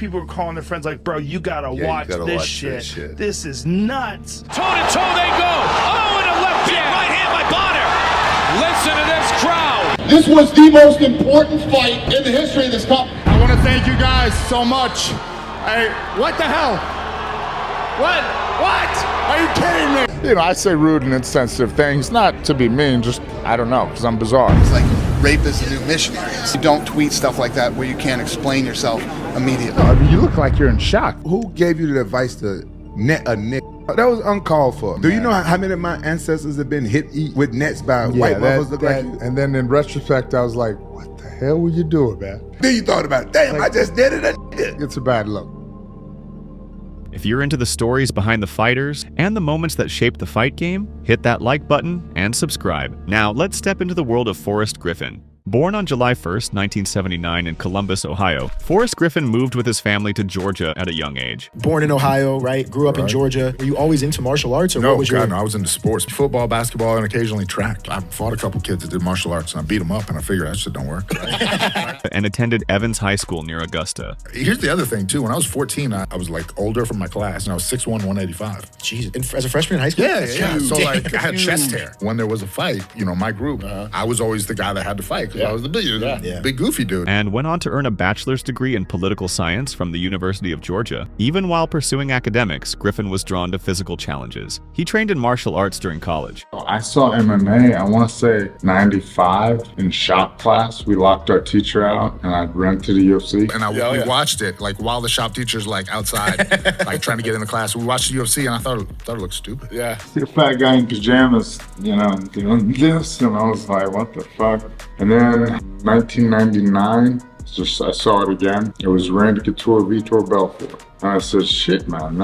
people were calling their friends like, bro, you gotta watch this shit. This is nuts. Toe-to-toe they go. Oh, and a left jab. Right hand by Bonnar. Listen to this crowd. This was the most important fight in the history of this company. I want to thank you guys so much. Hey, what the hell? What? Are you kidding me? You know, I say rude and insensitive things, not to be mean, just, I don't know, because I'm bizarre. It's like rape is the new missionary. You don't tweet stuff like that where you can't explain yourself immediately. I mean, you look like you're in shock. Who gave you the advice to net a nick? That was uncalled for. Do you know how many of my ancestors have been hit with nets by white motherfuckers look like you? And then in retrospect, I was like, what the hell were you doing, man? Then you thought about it. Damn, I just did it. It's a bad look. If you're into the stories behind the fighters and the moments that shape the fight game, hit that like button and subscribe. Now, let's step into the world of Forrest Griffin. Born on July 1st, 1979 in Columbus, Ohio, Forrest Griffin moved with his family to Georgia at a young age. Born in Ohio, right? Grew up in Georgia. Were you always into martial arts? Or No, what was your... I was into sports. Football, basketball, and occasionally track. I fought a couple kids that did martial arts, and I beat them up, and I figured that shit don't work. And attended Evans High School near Augusta. Here's the other thing, too. When I was 14, I was, like, older from my class, and I was 6'1", 185. Jesus. As a freshman in high school? Yeah. So, like, I had chest hair. When there was a fight, you know, my group, I was always the guy that had to fight, because I was the big goofy dude. And went on to earn a bachelor's degree in political science from the University of Georgia. Even while pursuing academics, Griffin was drawn to physical challenges. He trained in martial arts during college. I saw MMA, I want to say 95 in shop class. We locked our teacher out and I ran to the UFC. And we watched it, like, while the shop teacher's, like, outside, like, trying to get in the class. We watched the UFC, and I thought it looked stupid. Yeah. See a fat guy in pajamas, you know, doing this, and I was like, what the fuck? And then 1999, I saw it again. It was Randy Couture, Vitor Belfort. And I said, shit, man,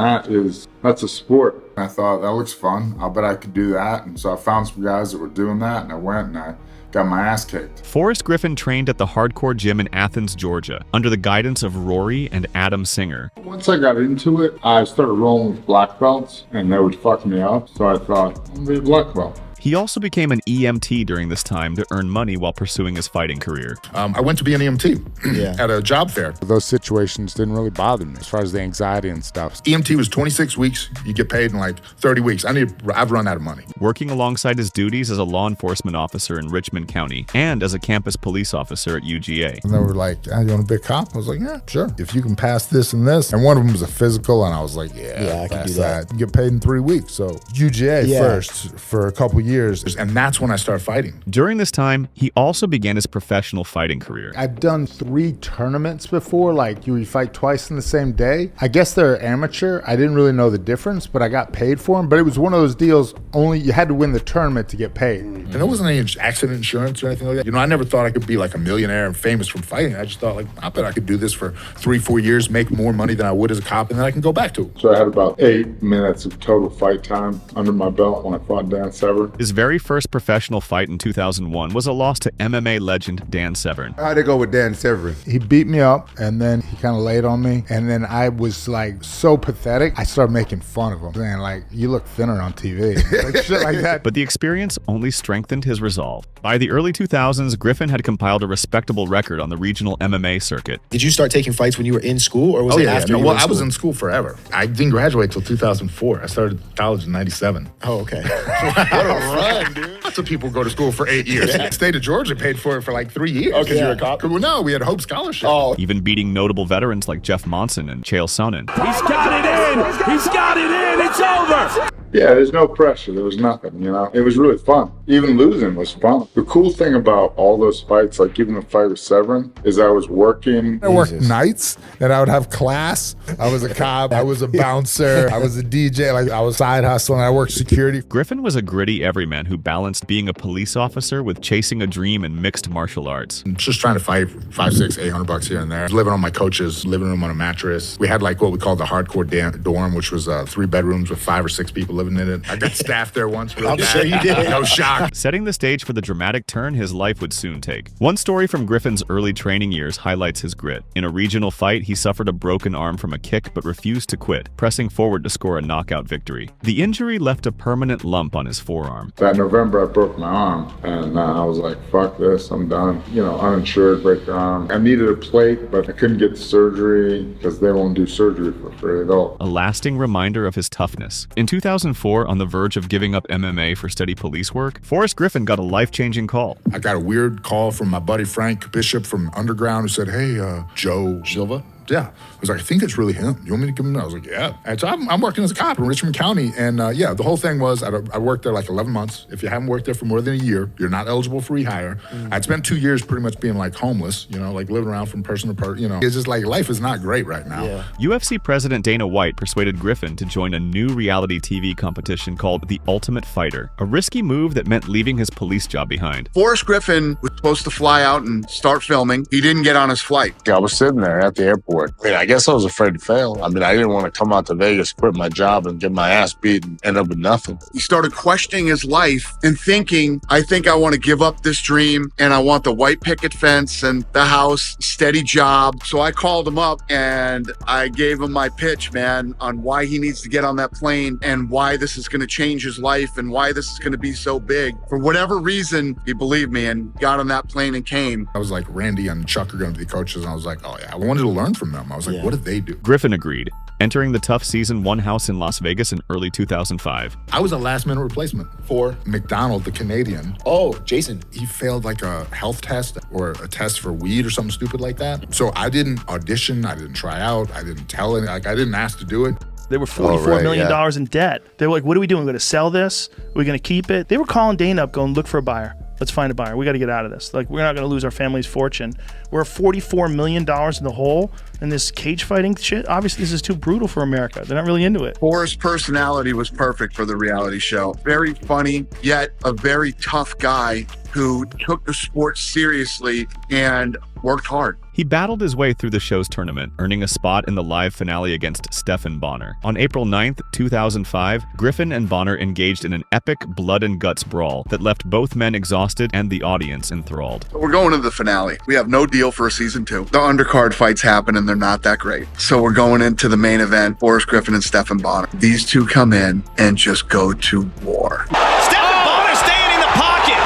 that's a sport. I thought, that looks fun. I'll bet I could do that. And so I found some guys that were doing that, and I went and I got my ass kicked. Forrest Griffin trained at the Hardcore Gym in Athens, Georgia, under the guidance of Rory and Adam Singer. Once I got into it, I started rolling with black belts, and they would fuck me up. So I thought, I'll be a black belt. He also became an EMT during this time to earn money while pursuing his fighting career. I went to be an EMT at a job fair. Those situations didn't really bother me as far as the anxiety and stuff. EMT was 26 weeks. You get paid in like 30 weeks. I've run out of money. Working alongside his duties as a law enforcement officer in Richmond County and as a campus police officer at UGA. And they were like, you want to be a cop? I was like, yeah, sure. If you can pass this and this. And one of them was a physical, and I was like, yeah, I can do that. You get paid in 3 weeks. So UGA first for a couple years. And that's when I started fighting. During this time, he also began his professional fighting career. I've done 3 tournaments before, like you fight twice in the same day. I guess they're amateur. I didn't really know the difference, but I got paid for them. But it was one of those deals, only you had to win the tournament to get paid. And there wasn't any accident insurance or anything like that. You know, I never thought I could be like a millionaire and famous from fighting. I just thought, like, I bet I could do this for 3-4 years, make more money than I would as a cop, and then I can go back to it. So I had about 8 minutes of total fight time under my belt when I fought Dan Severn. His very first professional fight in 2001 was a loss to MMA legend Dan Severn. How'd it go with Dan Severn? He beat me up, and then he kind of laid on me, and then I was like so pathetic, I started making fun of him, saying like, you look thinner on TV, like shit like that. But the experience only strengthened his resolve. By the early 2000s, Griffin had compiled a respectable record on the regional MMA circuit. Did you start taking fights when you were in school, or was it after you were in school? I was in school forever. I didn't graduate till 2004. I started college in 97. Oh, okay. What a run, dude. Lots of people go to school for 8 years. The state of Georgia paid for it for like 3 years. Oh, because you were a cop? Well, no, we had Hope Scholarship. Oh. Even beating notable veterans like Jeff Monson and Chael Sonnen. He's got it in. He's got it in. It's over. Yeah, there's no pressure. There was nothing, you know? It was really fun. Even losing was fun. The cool thing about all those fights, like even the fight with Severn, is I was working. I worked nights, and I would have class. I was a cop. I was a bouncer. I was a DJ. Like, I was side hustling. I worked security. Griffin was a gritty everyman who balanced being a police officer with chasing a dream in mixed martial arts. Just trying to fight $500, $600, $800 here and there. Living on my coach's living room on a mattress. We had like what we called the hardcore dorm, which was 3 bedrooms with 5 or 6 people living in it. I got staffed there once. I'm sure you did. No shock. Setting the stage for the dramatic turn his life would soon take. One story from Griffin's early training years highlights his grit. In a regional fight, he suffered a broken arm from a kick but refused to quit, pressing forward to score a knockout victory. The injury left a permanent lump on his forearm. That November, I broke my arm, and I was like, fuck this, I'm done. You know, uninsured, break your arm. I needed a plate, but I couldn't get the surgery because they won't do surgery for free at all. A lasting reminder of his toughness. In 2004, on the verge of giving up MMA for steady police work, Forrest Griffin got a life-changing call. I got a weird call from my buddy Frank Bishop from Underground who said, hey, Joe Silva? Yeah. I was like, I think it's really him. You want me to give him that? I was like, yeah. And so I'm working as a cop in Richmond County. And yeah, the whole thing was I worked there like 11 months. If you haven't worked there for more than a year, you're not eligible for rehire. I'd spent 2 years pretty much being like homeless, you know, like living around from person to person, you know. It's just like life is not great right now. Yeah. UFC President Dana White persuaded Griffin to join a new reality TV competition called The Ultimate Fighter, a risky move that meant leaving his police job behind. Forrest Griffin was supposed to fly out and start filming. He didn't get on his flight. I was sitting there at the airport. I mean, I guess I was afraid to fail. I mean, I didn't want to come out to Vegas, quit my job, and get my ass beat and end up with nothing. He started questioning his life and thinking, I think I want to give up this dream and I want the white picket fence and the house, steady job. So I called him up and I gave him my pitch, man, on why he needs to get on that plane and why this is going to change his life and why this is going to be so big. For whatever reason, he believed me and got on that plane and came. I was like, Randy and Chuck are going to be the coaches. And I was like, oh yeah, I wanted to learn from them. I was like, what did they do? Griffin agreed, entering the tough season one house in Las Vegas in early 2005. I was a last-minute replacement for McDonald, the Canadian. Oh, Jason. He failed like a health test or a test for weed or something stupid like that. So I didn't audition, I didn't try out, I didn't tell any, like I didn't ask to do it. They were $44 million in debt. They were like, what are we doing? We're going to sell this? We're going to keep it? They were calling Dana up going, look for a buyer. Let's find a buyer. We got to get out of this. Like, we're not going to lose our family's fortune. We're $44 million in the hole in this cage fighting shit. Obviously, this is too brutal for America. They're not really into it. Forrest's personality was perfect for the reality show. Very funny, yet a very tough guy who took the sport seriously and worked hard. He battled his way through the show's tournament, earning a spot in the live finale against Stephan Bonnar. On April 9th, 2005, Griffin and Bonnar engaged in an epic blood and guts brawl that left both men exhausted and the audience enthralled. We're going to the finale. We have no deal for a season 2. The undercard fights happen and they're not that great. So we're going into the main event, Forrest Griffin and Stephan Bonnar. These two come in and just go to war. Stephan Bonnar staying in the pocket.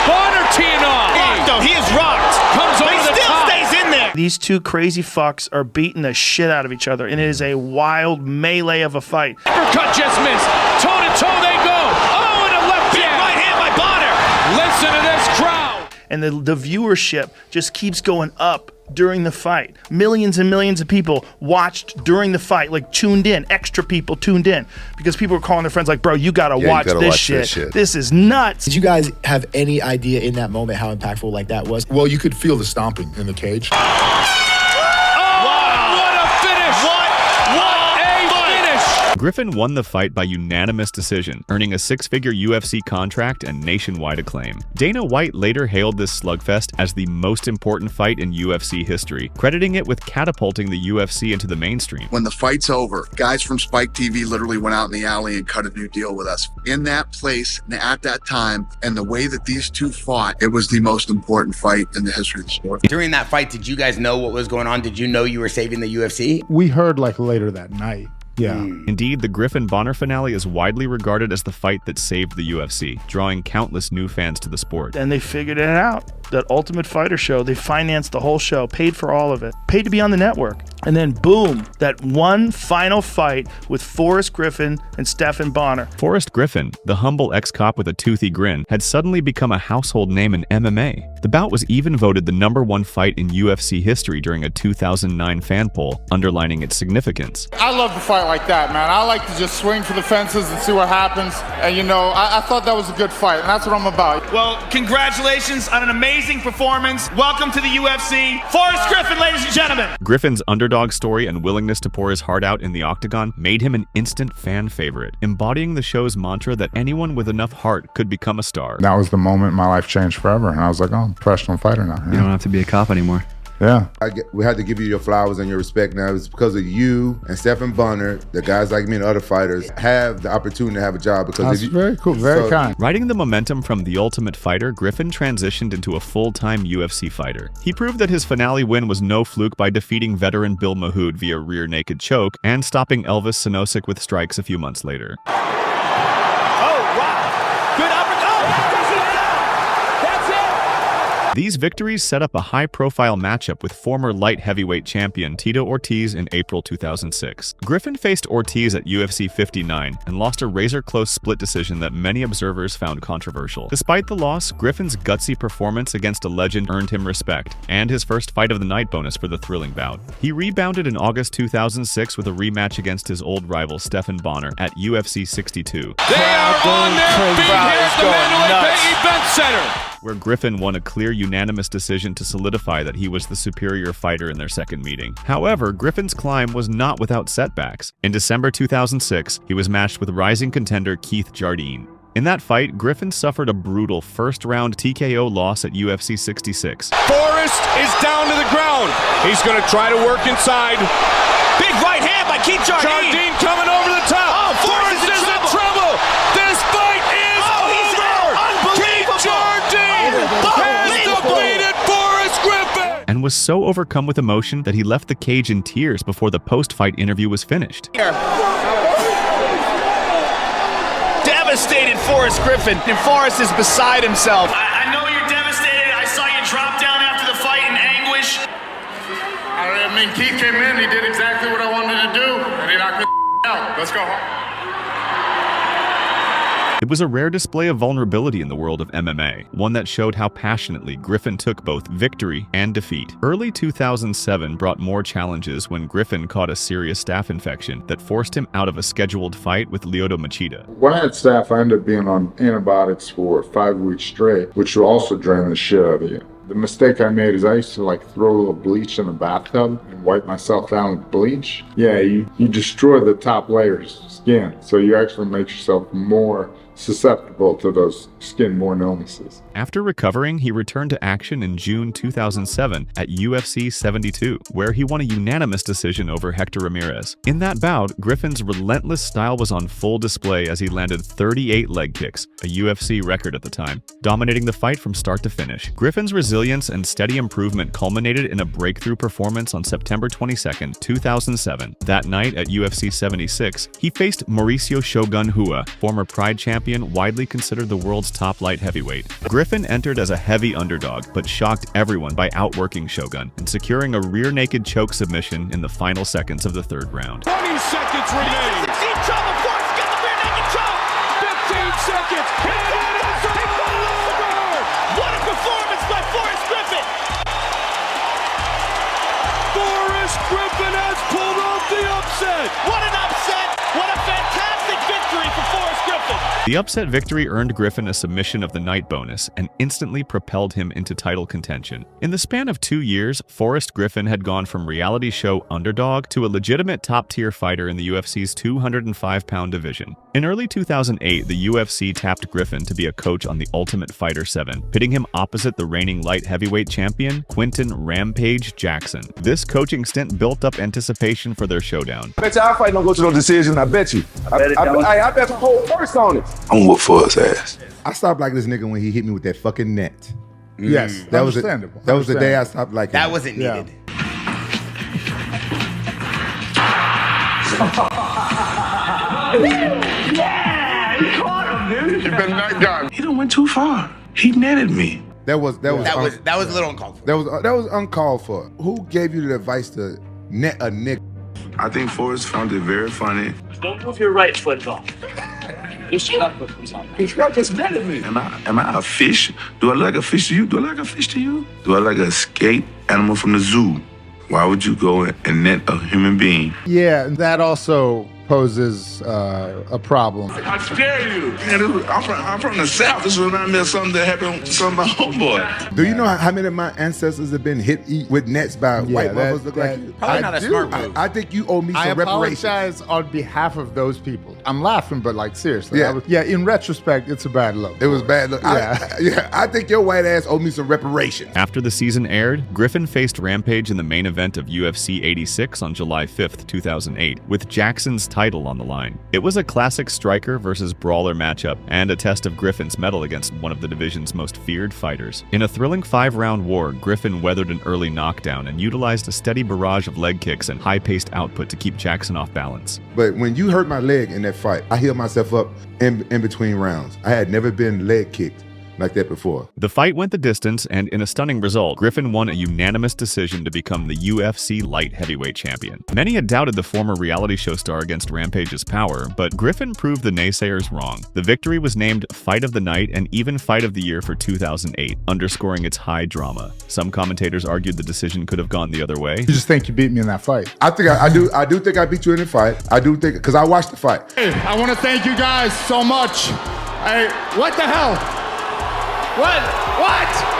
Bonnar teeing off. Rocked though, he is rocked. Comes over the top. Stays in there. These two crazy fucks are beating the shit out of each other, and it is a wild melee of a fight. Uppercut just missed. Toe to toe they go. Oh, and a left jab. Right hand by Bonnar. Listen to this crowd. And the viewership just keeps going up during the fight. Millions and millions of people watched during the fight, like tuned in, extra people tuned in, because people were calling their friends like, bro, you gotta watch this shit. This is nuts. Did you guys have any idea in that moment how impactful like that was? Well, you could feel the stomping in the cage. Griffin won the fight by unanimous decision, earning a six-figure UFC contract and nationwide acclaim. Dana White later hailed this slugfest as the most important fight in UFC history, crediting it with catapulting the UFC into the mainstream. When the fight's over, guys from Spike TV literally went out in the alley and cut a new deal with us. In that place, at that time, and the way that these two fought, it was the most important fight in the history of the sport. During that fight, did you guys know what was going on? Did you know you were saving the UFC? We heard like later that night. Yeah. Indeed, the Griffin-Bonnar finale is widely regarded as the fight that saved the UFC, drawing countless new fans to the sport. And they figured it out. That Ultimate Fighter show, they financed the whole show, paid for all of it, paid to be on the network. And then boom, that one final fight with Forrest Griffin and Stephan Bonnar. Forrest Griffin, the humble ex-cop with a toothy grin, had suddenly become a household name in MMA. The bout was even voted the #1 fight in UFC history during a 2009 fan poll, underlining its significance. I love to fight like that, man. I like to just swing for the fences and see what happens. And, you know, I thought that was a good fight, and that's what I'm about. Well, congratulations on an amazing performance. Welcome to the UFC. Forrest Griffin, ladies and gentlemen. Griffin's underdog story and willingness to pour his heart out in the octagon made him an instant fan favorite, embodying the show's mantra that anyone with enough heart could become a star. That was the moment my life changed forever, and I was like, oh, I'm a professional fighter now. You don't have to be a cop anymore. Yeah. We had to give you your flowers and your respect now. It's because of you and Stephan Bonnar, the guys like me and other fighters, have the opportunity to have a job. Because That's very cool, very kind. Riding the momentum from The Ultimate Fighter, Griffin transitioned into a full-time UFC fighter. He proved that his finale win was no fluke by defeating veteran Bill Mahood via rear naked choke and stopping Elvis Sinosik with strikes a few months later. These victories set up a high-profile matchup with former light heavyweight champion Tito Ortiz in April 2006. Griffin faced Ortiz at UFC 59 and lost a razor-close split decision that many observers found controversial. Despite the loss, Griffin's gutsy performance against a legend earned him respect, and his first fight of the night bonus for the thrilling bout. He rebounded in August 2006 with a rematch against his old rival Stephan Bonnar at UFC 62. They are on their feet here at the Mandalay Bay Event Center, where Griffin won a clear unanimous decision to solidify that he was the superior fighter in their second meeting. However, Griffin's climb was not without setbacks. In December 2006, he was matched with rising contender Keith Jardine. In that fight, Griffin suffered a brutal first-round TKO loss at UFC 66. Forrest is down to the ground. He's going to try to work inside. Big right hand by Keith Jardine. Jardine coming over the top. Oh, Forrest is in trouble. This fight is over. Unbelievable. Keith Jardine has defeated Forrest Griffin. And was so overcome with emotion that he left the cage in tears before the post-fight interview was finished. Devastated Forrest Griffin, and Forrest is beside himself. I know you're devastated. I saw you drop down after the fight in anguish. I mean, Keith came in, he did exactly what I wanted to do, and he knocked me out. Let's go home. It was a rare display of vulnerability in the world of MMA, one that showed how passionately Griffin took both victory and defeat. Early 2007 brought more challenges when Griffin caught a serious staph infection that forced him out of a scheduled fight with Lyoto Machida. When I had staph, I ended up being on antibiotics for 5 weeks straight, which will also drain the shit out of you. The mistake I made is I used to like throw a little bleach in the bathtub and wipe myself down with bleach. Yeah, you destroy the top layers of skin, so you actually make yourself more susceptible to those skin-borne illnesses. After recovering, he returned to action in June 2007 at UFC 72, where he won a unanimous decision over Hector Ramirez. In that bout, Griffin's relentless style was on full display as he landed 38 leg kicks, a UFC record at the time, dominating the fight from start to finish. Griffin's resilience and steady improvement culminated in a breakthrough performance on September 22, 2007. That night at UFC 76, he faced Mauricio Shogun Rua, former Pride champion, widely considered the world's top light heavyweight. Griffin entered as a heavy underdog, but shocked everyone by outworking Shogun and securing a rear naked choke submission in the final seconds of the third round. 20 seconds remain. Deep trouble. Forrest got the rear naked choke. 15 seconds. And it is over. What a performance by Forrest Griffin. Forrest Griffin has pulled off the upset. What an upset. What a fantastic victory for Forrest Griffin. The upset victory earned Griffin a submission of the night bonus and instantly propelled him into title contention. In the span of 2 years, Forrest Griffin had gone from reality show underdog to a legitimate top-tier fighter in the UFC's 205-pound division. In early 2008, the UFC tapped Griffin to be a coach on The Ultimate Fighter 7, pitting him opposite the reigning light heavyweight champion, Quinton Rampage Jackson. This coaching stint built up anticipation for their showdown. I bet you our fight don't go to no decision, I bet you. I bet the whole first on it. I'm whoop for his ass. I stopped like this nigga when he hit me with that fucking net. Yes, that was understandable. That was the day I stopped liking That him. wasn't needed. Yeah, he caught him, dude. You've been that guy. He done went too far. He netted me. That was a little uncalled for. That was uncalled for. Who gave you the advice to net a nigga? I think Forrest found it very funny. Don't move your right foot off. Just shut up. He just netted me. Am I a fish? Do I look like a fish to you? Do I look like a fish to you? Do I look like an escaped animal from the zoo? Why would you go and net a human being? Yeah, that also poses a problem. How dare you? Man, I'm from the South. This reminds me of something that happened to some of my homeboy. Do you know how many of my ancestors have been hit with nets by white motherfuckers look like you? Probably not a smart move. I think you owe me some reparations. I apologize on behalf of those people. I'm laughing, but like seriously. Yeah. In retrospect, it's a bad look. It was bad look. Yeah. I think your white ass owe me some reparations. After the season aired, Griffin faced Rampage in the main event of UFC 86 on July 5th, 2008, with Jackson's title on the line. It was a classic striker versus brawler matchup and a test of Griffin's mettle against one of the division's most feared fighters. In a thrilling 5-round war, Griffin weathered an early knockdown and utilized a steady barrage of leg kicks and high-paced output to keep Jackson off balance. But when you hurt my leg in that fight, I healed myself up in between rounds. I had never been leg kicked like that before. The fight went the distance, and in a stunning result, Griffin won a unanimous decision to become the UFC Light Heavyweight Champion. Many had doubted the former reality show star against Rampage's power, but Griffin proved the naysayers wrong. The victory was named Fight of the Night and even Fight of the Year for 2008, underscoring its high drama. Some commentators argued the decision could have gone the other way. You just think you beat me in that fight? I think I do think I beat you in the fight. I do think, because I watched the fight. Hey, I want to thank you guys so much. Hey, what the hell? What?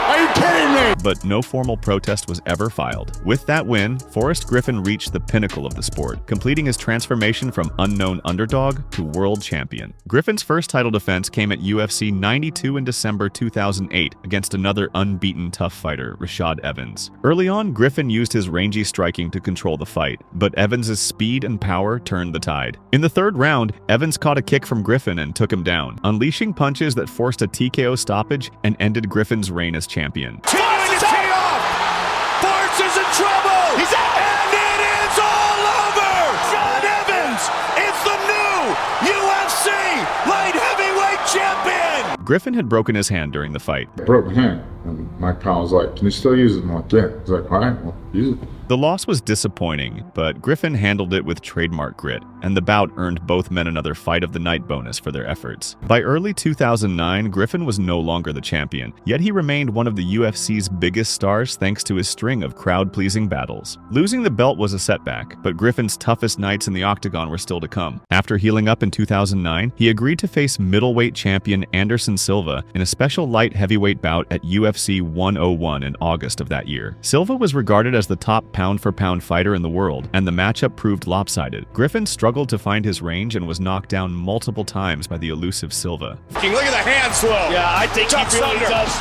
Are you kidding me? But no formal protest was ever filed. With that win, Forrest Griffin reached the pinnacle of the sport, completing his transformation from unknown underdog to world champion. Griffin's first title defense came at UFC 92 in December 2008 against another unbeaten tough fighter, Rashad Evans. Early on, Griffin used his rangy striking to control the fight, but Evans' speed and power turned the tide. In the third round, Evans caught a kick from Griffin and took him down, unleashing punches that forced a TKO stoppage and ended Griffin's reign as champion. Forrest is in trouble! He's out! And it is all over! John Evans is the new UFC Light Heavyweight Champion! Griffin had broken his hand during the fight. I broke my hand. And my pal was like, can you still use it? I'm like, yeah. He's like, all right, well, use it. The loss was disappointing, but Griffin handled it with trademark grit, and the bout earned both men another Fight of the Night bonus for their efforts. By early 2009, Griffin was no longer the champion, yet he remained one of the UFC's biggest stars thanks to his string of crowd-pleasing battles. Losing the belt was a setback, but Griffin's toughest nights in the octagon were still to come. After healing up in 2009, he agreed to face middleweight champion Anderson Silva in a special light heavyweight bout at UFC 101 in August of that year. Silva was regarded as the top pound-for-pound fighter in the world, and the matchup proved lopsided. Griffin struggled to find his range and was knocked down multiple times by the elusive Silva. Look at the hand slow. Yeah, I think Tucks he really under. does.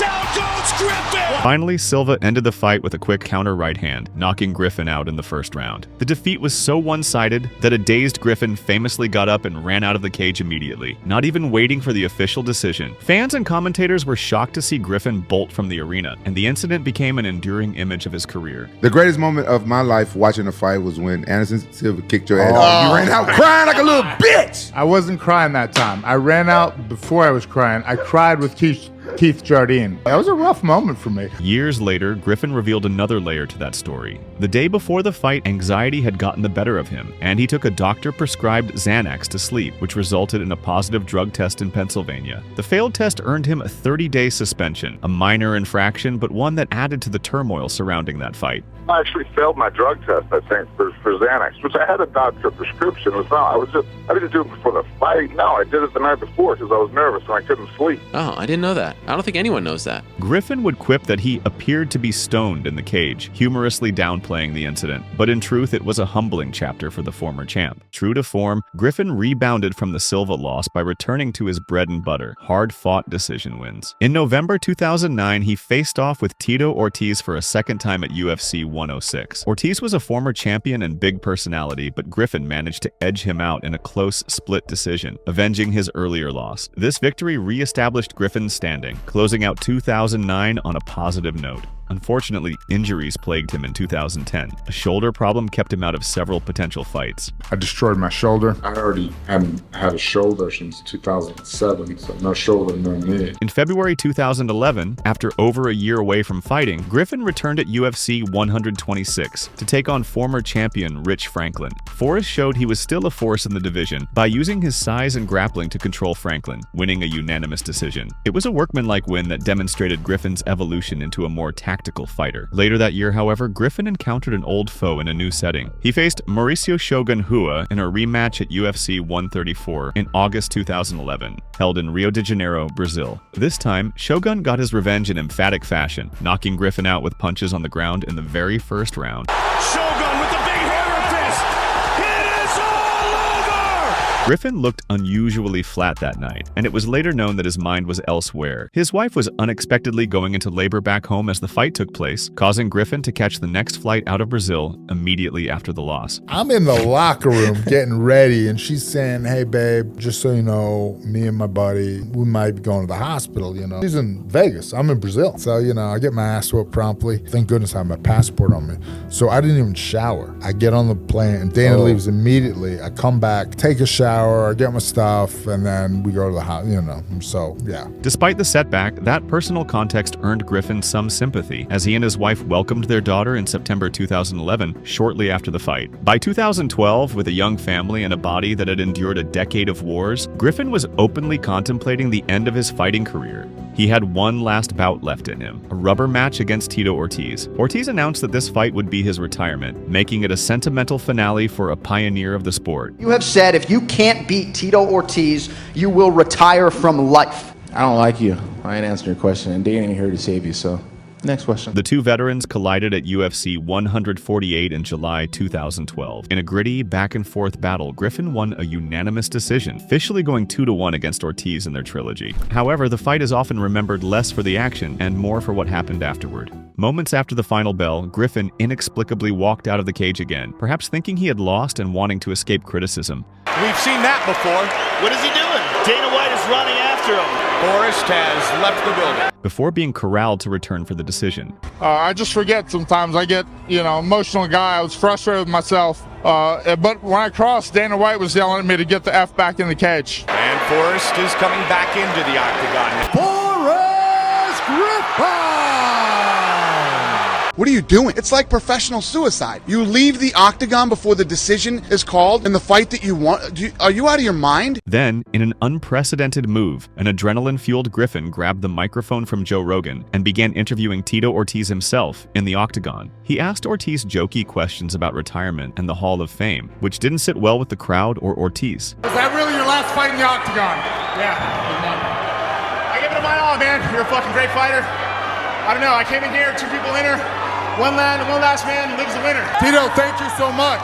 Down goes Griffin! Finally, Silva ended the fight with a quick counter right hand, knocking Griffin out in the first round. The defeat was so one-sided that a dazed Griffin famously got up and ran out of the cage immediately, not even waiting for the official decision. Fans and commentators were shocked to see Griffin bolt from the arena, and the incident became an enduring image of his career. The greatest moment of my life watching a fight was when Anderson Silva kicked your ass. You ran out crying like a little bitch. I wasn't crying that time. I ran out before I was crying. I cried with Keith Jardine. That was a rough moment for me. Years later, Griffin revealed another layer to that story. The day before the fight, anxiety had gotten the better of him, and he took a doctor-prescribed Xanax to sleep, which resulted in a positive drug test in Pennsylvania. The failed test earned him a 30-day suspension, a minor infraction, but one that added to the turmoil surrounding that fight. I actually failed my drug test, I think, for Xanax, which I had a doctor prescription. I didn't do it before the fight. No, I did it the night before because I was nervous and I couldn't sleep. Oh, I didn't know that. I don't think anyone knows that. Griffin would quip that he appeared to be stoned in the cage, humorously downplaying the incident. But in truth, it was a humbling chapter for the former champ. True to form, Griffin rebounded from the Silva loss by returning to his bread and butter, hard-fought decision wins. In November 2009, he faced off with Tito Ortiz for a second time at UFC 106. Ortiz was a former champion and big personality, but Griffin managed to edge him out in a close split decision, avenging his earlier loss. This victory re-established Griffin's standing, closing out 2009 on a positive note. Unfortunately, injuries plagued him in 2010. A shoulder problem kept him out of several potential fights. I destroyed my shoulder. I already hadn't had a shoulder since 2007, so no shoulder, no knee. In February 2011, after over a year away from fighting, Griffin returned at UFC 126 to take on former champion Rich Franklin. Forrest showed he was still a force in the division by using his size and grappling to control Franklin, winning a unanimous decision. It was a workmanlike win that demonstrated Griffin's evolution into a more tactical tactical fighter. Later that year, however, Griffin encountered an old foe in a new setting. He faced Mauricio Shogun Rua in a rematch at UFC 134 in August 2011, held in Rio de Janeiro, Brazil. This time, Shogun got his revenge in emphatic fashion, knocking Griffin out with punches on the ground in the very first round. Shogun with the big hammer fist. It is all over. Griffin looked unusually flat that night, and it was later known that his mind was elsewhere. His wife was unexpectedly going into labor back home as the fight took place, causing Griffin to catch the next flight out of Brazil immediately after the loss. I'm in the locker room getting ready, and she's saying, hey, babe, just so you know, me and my buddy, we might be going to the hospital, you know. She's in Vegas. I'm in Brazil. So, you know, I get my ass whooped promptly. Thank goodness I have my passport on me. So I didn't even shower. I get on the plane, and Dana leaves immediately. I come back, take a shower, I get my stuff, and then we go to the house, you know. So, yeah. Despite the setback, that personal context earned Griffin some sympathy, as he and his wife welcomed their daughter in September 2011, shortly after the fight. By 2012, with a young family and a body that had endured a decade of wars, Griffin was openly contemplating the end of his fighting career. He had one last bout left in him, a rubber match against Tito Ortiz. Ortiz announced that this fight would be his retirement, making it a sentimental finale for a pioneer of the sport. You have said if you can't beat Tito Ortiz, you will retire from life. I don't like you. I ain't answering your question, and Dana ain't here to save you, so next question. The two veterans collided at UFC 148 in July 2012. In a gritty, back-and-forth battle, Griffin won a unanimous decision, officially going 2-1 against Ortiz in their trilogy. However, the fight is often remembered less for the action and more for what happened afterward. Moments after the final bell, Griffin inexplicably walked out of the cage again, perhaps thinking he had lost and wanting to escape criticism. We've seen that before. What is he doing? Dana White is running after him. Forrest has left the building. Before being corralled to return for the decision. I just forget sometimes. I get, emotional guy. I was frustrated with myself. But when I crossed, Dana White was yelling at me to get the F back in the cage. And Forrest is coming back into the octagon. Forrest Griffin! What are you doing? It's like professional suicide. You leave the octagon before the decision is called in the fight that you want. Are you out of your mind? Then, in an unprecedented move, an adrenaline-fueled Griffin grabbed the microphone from Joe Rogan and began interviewing Tito Ortiz himself in the octagon. He asked Ortiz jokey questions about retirement and the Hall of Fame, which didn't sit well with the crowd or Ortiz. Was that really your last fight in the octagon? Yeah. I gave it my all, man. You're a fucking great fighter. I don't know. I came in here, two people in her. One last man lives the winner. Tito, thank you so much.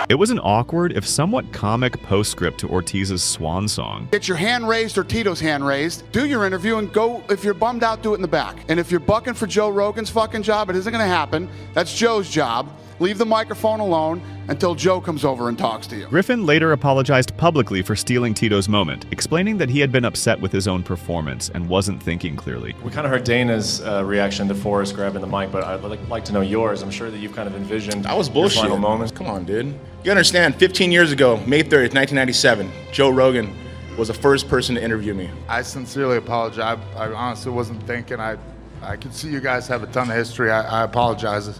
It was an awkward, if somewhat comic postscript to Ortiz's swan song. Get your hand raised or Tito's hand raised. Do your interview and go. If you're bummed out, do it in the back. And if you're bucking for Joe Rogan's fucking job, it isn't going to happen. That's Joe's job. Leave the microphone alone until Joe comes over and talks to you. Griffin later apologized publicly for stealing Tito's moment, explaining that he had been upset with his own performance and wasn't thinking clearly. We kind of heard Dana's reaction to Forrest grabbing the mic, but I'd like to know yours. I'm sure that you've kind of envisioned That was bullshit. your final moments. Come on, dude. You understand, 15 years ago, May 30th, 1997, Joe Rogan was the first person to interview me. I sincerely apologize. I honestly wasn't thinking. I could see you guys have a ton of history. I apologize.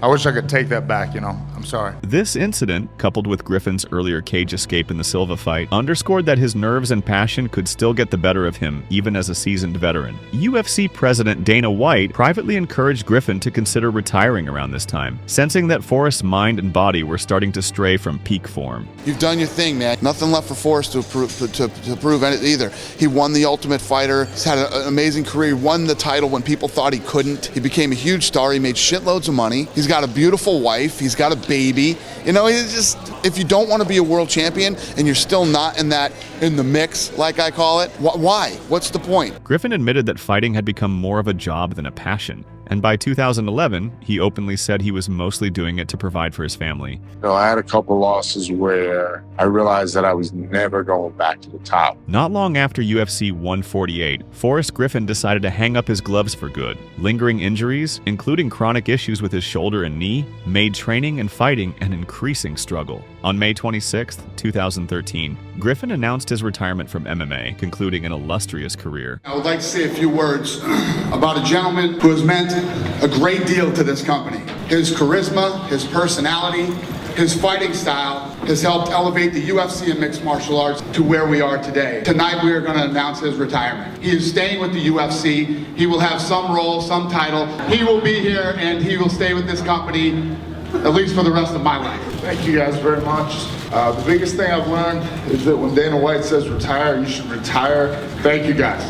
I wish I could take that back, I'm sorry. This incident, coupled with Griffin's earlier cage escape in the Silva fight, underscored that his nerves and passion could still get the better of him, even as a seasoned veteran. UFC President Dana White privately encouraged Griffin to consider retiring around this time, sensing that Forrest's mind and body were starting to stray from peak form. You've done your thing, man. Nothing left for Forrest to prove either. He won the Ultimate Fighter. He's had an amazing career. He won the title when people thought he couldn't. He became a huge star. He made shitloads of money. He's got a beautiful wife. He's got a baby. It's just, if you don't want to be a world champion and you're still not in the mix, like I call it, why? What's the point? Griffin admitted that fighting had become more of a job than a passion. And by 2011, he openly said he was mostly doing it to provide for his family. I had a couple losses where I realized that I was never going back to the top. Not long after UFC 148, Forrest Griffin decided to hang up his gloves for good. Lingering injuries, including chronic issues with his shoulder and knee, made training and fighting an increasing struggle. On May 26, 2013, Griffin announced his retirement from MMA, concluding an illustrious career. I would like to say a few words about a gentleman who has meant a great deal to this company. His charisma, his personality, His fighting style has helped elevate the UFC and mixed martial arts to where we are today. Tonight we are going to announce his retirement. He is staying with the UFC. He will have some role, some title. He will be here and he will stay with this company at least for the rest of my life. Thank you guys very much. The biggest thing I've learned is that when Dana White says retire, you should retire. Thank you guys.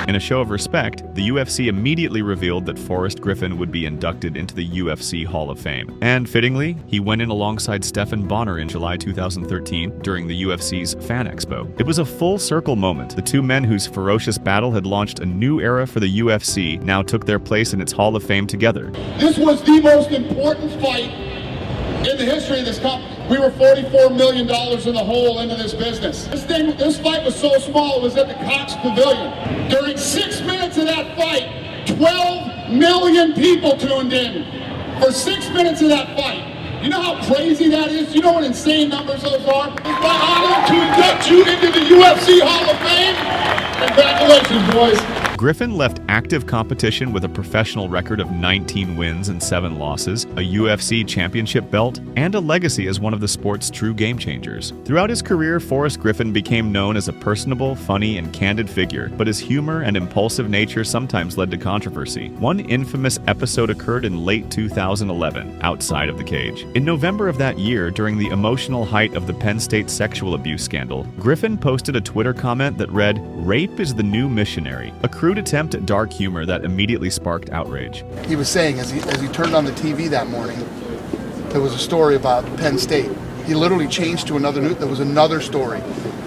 In a show of respect, the UFC immediately revealed that Forrest Griffin would be inducted into the UFC Hall of Fame. And fittingly, he went in alongside Stephan Bonnar in July 2013 during the UFC's Fan Expo. It was a full circle moment. The two men whose ferocious battle had launched a new era for the UFC now took their place in its Hall of Fame together. This was the most important fight in the history of this company. We were $44 million in the hole into this business. This fight was so small, it was at the Cox Pavilion. During 6 minutes of that fight, 12 million people tuned in. For 6 minutes of that fight. You know how crazy that is? You know what insane numbers those are? It's my honor to induct you into the UFC Hall of Fame. Congratulations, boys. Griffin left active competition with a professional record of 19 wins and 7 losses, a UFC championship belt, and a legacy as one of the sport's true game changers. Throughout his career, Forrest Griffin became known as a personable, funny, and candid figure, but his humor and impulsive nature sometimes led to controversy. One infamous episode occurred in late 2011, outside of the cage. In November of that year, during the emotional height of the Penn State sexual abuse scandal, Griffin posted a Twitter comment that read, "Rape is the new missionary," a crude attempt at dark humor that immediately sparked outrage. He was saying as he turned on the TV that morning, there was a story about Penn State. He literally changed to another news. There was another story.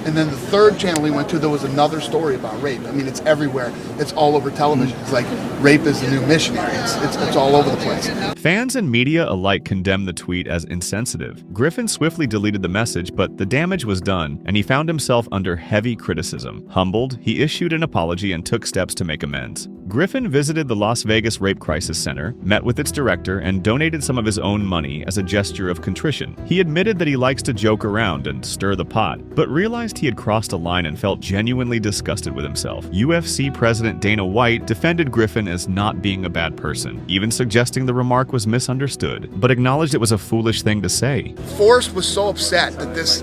And then the third channel he went to, there was another story about rape. I mean, it's everywhere. It's all over television. It's like rape is the new missionary. It's all over the place. Fans and media alike condemned the tweet as insensitive. Griffin swiftly deleted the message, but the damage was done, and he found himself under heavy criticism. Humbled, he issued an apology and took steps to make amends. Griffin visited the Las Vegas Rape Crisis Center, met with its director, and donated some of his own money as a gesture of contrition. He admitted that he likes to joke around and stir the pot, but realized he had crossed a line and felt genuinely disgusted with himself. UFC President Dana White defended Griffin as not being a bad person, even suggesting the remark was misunderstood, but acknowledged it was a foolish thing to say. Forrest was so upset that this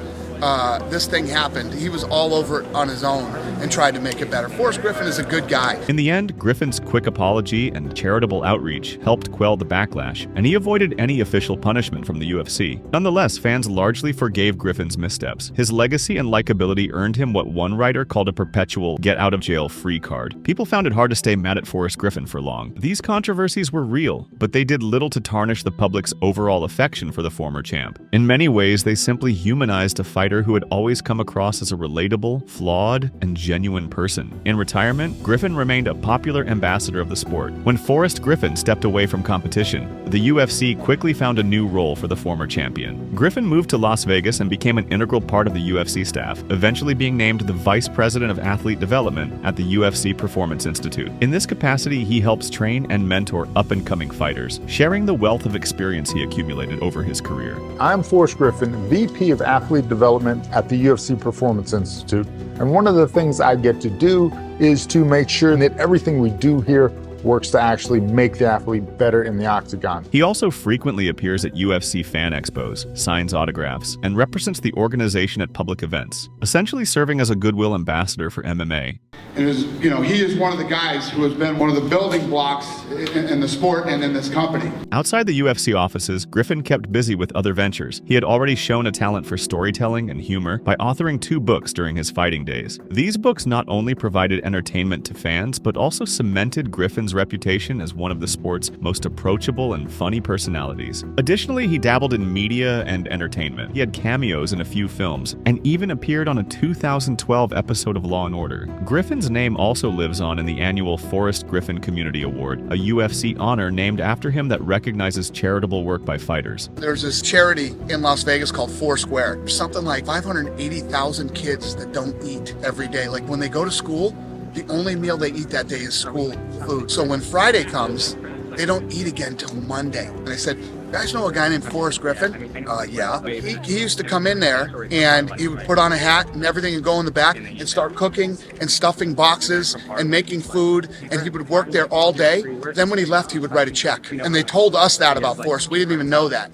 thing happened. He was all over it on his own and tried to make it better. Forrest Griffin is a good guy. In the end, Griffin's quick apology and charitable outreach helped quell the backlash, and he avoided any official punishment from the UFC. Nonetheless, fans largely forgave Griffin's missteps. His legacy and likability earned him what one writer called a perpetual get-out-of-jail-free card. People found it hard to stay mad at Forrest Griffin for long. These controversies were real, but they did little to tarnish the public's overall affection for the former champ. In many ways, they simply humanized a fighter who had always come across as a relatable, flawed, and genuine person. In retirement, Griffin remained a popular ambassador of the sport. When Forrest Griffin stepped away from competition, the UFC quickly found a new role for the former champion. Griffin moved to Las Vegas and became an integral part of the UFC staff, eventually being named the Vice President of Athlete Development at the UFC Performance Institute. In this capacity, he helps train and mentor up-and-coming fighters, sharing the wealth of experience he accumulated over his career. I'm Forrest Griffin, VP of Athlete Development at the UFC Performance Institute. And one of the things I get to do is to make sure that everything we do here works to actually make the athlete better in the octagon. He also frequently appears at UFC fan expos, signs autographs, and represents the organization at public events, essentially serving as a goodwill ambassador for MMA. And he is one of the guys who has been one of the building blocks in the sport and in this company. Outside the UFC offices, Griffin kept busy with other ventures. He had already shown a talent for storytelling and humor by authoring 2 books during his fighting days. These books not only provided entertainment to fans, but also cemented Griffin's reputation as one of the sport's most approachable and funny personalities. Additionally, he dabbled in media and entertainment. He had cameos in a few films, and even appeared on a 2012 episode of Law & Order. Griffin's name also lives on in the annual Forrest Griffin Community Award, a UFC honor named after him that recognizes charitable work by fighters. There's this charity in Las Vegas called Foursquare. There's something like 580,000 kids that don't eat every day. Like when they go to school, the only meal they eat that day is school food. So when Friday comes, they don't eat again till Monday. And I said, you guys know a guy named Forrest Griffin? Yeah. He used to come in there and he would put on a hat and everything and go in the back and start cooking and stuffing boxes and making food, and he would work there all day. Then when he left, he would write a check. And they told us that about Forrest. We didn't even know that.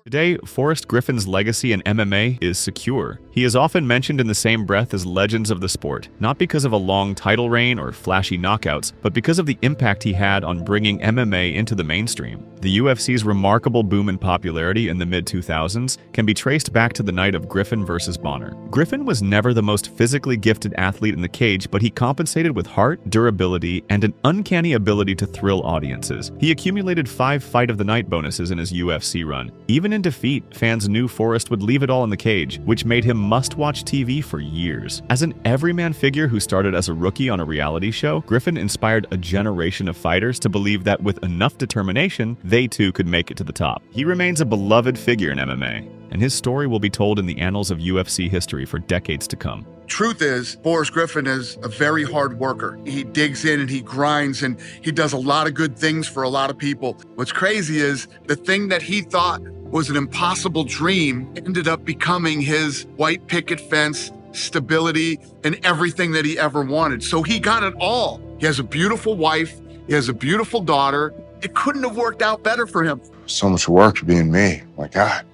Today, Forrest Griffin's legacy in MMA is secure. He is often mentioned in the same breath as legends of the sport, not because of a long title reign or flashy knockouts, but because of the impact he had on bringing MMA into the mainstream. The UFC's remarkable boom in popularity in the mid-2000s can be traced back to the night of Griffin versus Bonnar. Griffin was never the most physically gifted athlete in the cage, but he compensated with heart, durability, and an uncanny ability to thrill audiences. He accumulated 5 Fight of the Night bonuses in his UFC run. Even in defeat, fans knew Forrest would leave it all in the cage, which made him must-watch TV for years. As an everyman figure who started as a rookie on a reality show, Griffin inspired a generation of fighters to believe that with enough determination, they too could make it to the top. He remains a beloved figure in MMA, and his story will be told in the annals of UFC history for decades to come. Truth is, Forrest Griffin is a very hard worker. He digs in and he grinds and he does a lot of good things for a lot of people. What's crazy is the thing that he thought was an impossible dream ended up becoming his white picket fence, stability, and everything that he ever wanted. So he got it all. He has a beautiful wife. He has a beautiful daughter. It couldn't have worked out better for him. So much work being me. My God.